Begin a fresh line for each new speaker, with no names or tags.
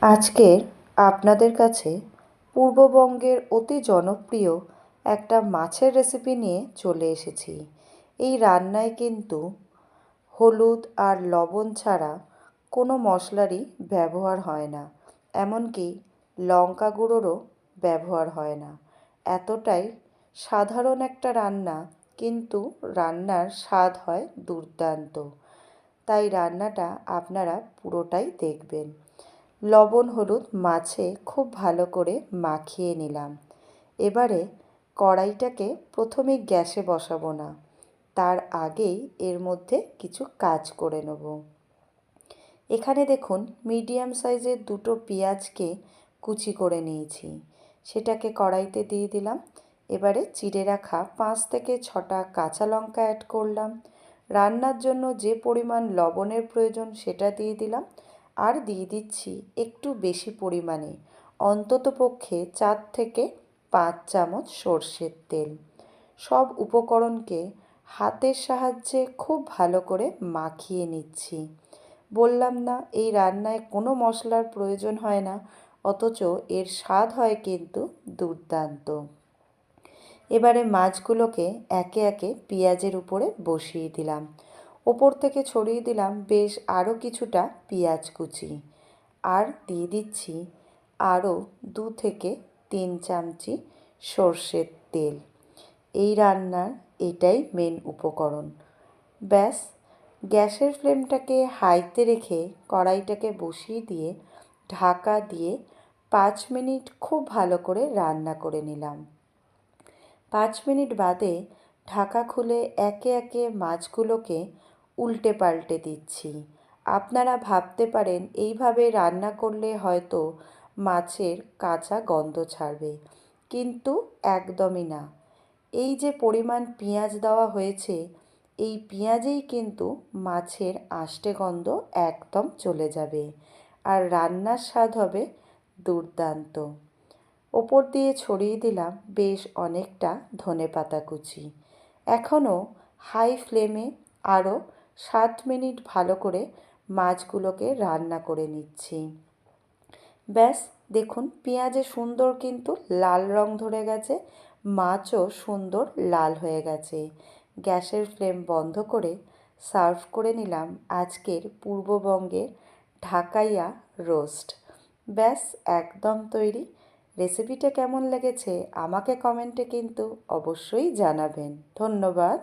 আজকের আপনাদের কাছে পূর্ববঙ্গের অতি জনপ্রিয় একটা মাছের রেসিপি নিয়ে চলে এসেছি। এই রান্নায় কিন্তু হলুদ আর লবণ ছাড়া কোনো মশলারই ব্যবহার হয় না, এমনকি লঙ্কা গুঁড়োরও ব্যবহার হয় না। এতটাই সাধারণ একটা রান্না, কিন্তু রান্নার স্বাদ হয় দুর্দান্ত। তাই রান্নাটা আপনারা পুরোটাই দেখবেন। লবণ হলুদ মাছে খুব ভালো করে মাখিয়ে নিলাম। এবারে কড়াইটাকে প্রথমে গ্যাসে বসাবো না, তার আগেই এর মধ্যে কিছু কাজ করে নেব। এখানে দেখুন মিডিয়াম সাইজের দুটো পেঁয়াজকে কুচি করে নিয়েছি, সেটাকে কড়াইতে দিয়ে দিলাম। এবারে চিড়ে রাখা 5 থেকে 6টা কাঁচা লঙ্কা অ্যাড করলাম। রান্নার জন্য যে পরিমাণ লবণের প্রয়োজন সেটা দিয়ে দিলাম, আর দিয়ে দিচ্ছি একটু বেশি পরিমাণে, অন্ততপক্ষে 4 থেকে 5 চামচ সর্ষের তেল। সব উপকরণকে হাতের সাহায্যে খুব ভালো করে মাখিয়ে নিচ্ছি। বললাম না, এই রান্নায় কোনো মশলার প্রয়োজন হয় না, অথচ এর স্বাদ হয় কিন্তু দুর্দান্ত। এবারে মাছগুলোকে একে একে পেঁয়াজের উপরে বসিয়ে দিলাম। ওপর থেকে ছড়িয়ে দিলাম বেশ আরও কিছুটা পেঁয়াজ কুচি, আর দিয়ে দিচ্ছি আরও 2 থেকে 3 চামচি সর্ষের তেল। এই রান্নার এটাই মেন উপকরণ। ব্যাস, গ্যাসের ফ্লেমটাকে হাইতে রেখে কড়াইটাকে বসিয়ে দিয়ে ঢাকা দিয়ে 5 মিনিট খুব ভালো করে রান্না করে নিলাম। 5 মিনিট বাদে ঢাকা খুলে একে একে মাছগুলোকে উল্টে পাল্টে দিচ্ছি। আপনারা ভাবতে পারেন এইভাবে রান্না করলে হয়তো মাছের কাঁচা গন্ধ ছাড়বে, কিন্তু একদমই না। এই যে পরিমাণ পেঁয়াজ দেওয়া হয়েছে, এই পেঁয়াজেই কিন্তু মাছের আষ্টে গন্ধ একদম চলে যাবে, আর রান্নার স্বাদ হবে দুর্দান্ত। ওপর দিয়ে ছড়িয়ে দিলাম বেশ অনেকটা ধনেপাতা কুচি। এখনও হাই ফ্লেমে আরও 7 মিনিট ভালো করে মাছগুলোকে রান্না করে নিচ্ছি। ব্যাস, দেখুন পেঁয়াজে সুন্দর কিন্তু লাল রং ধরে গেছে, মাছও সুন্দর লাল হয়ে গেছে। গ্যাসের ফ্লেম বন্ধ করে সার্ভ করে নিলাম আজকের পূর্ববঙ্গের ঢাকাইয়া রোস্ট। ব্যাস, একদম তৈরি। রেসিপিটা কেমন লেগেছে আমাকে কমেন্টে কিন্তু অবশ্যই জানাবেন। ধন্যবাদ।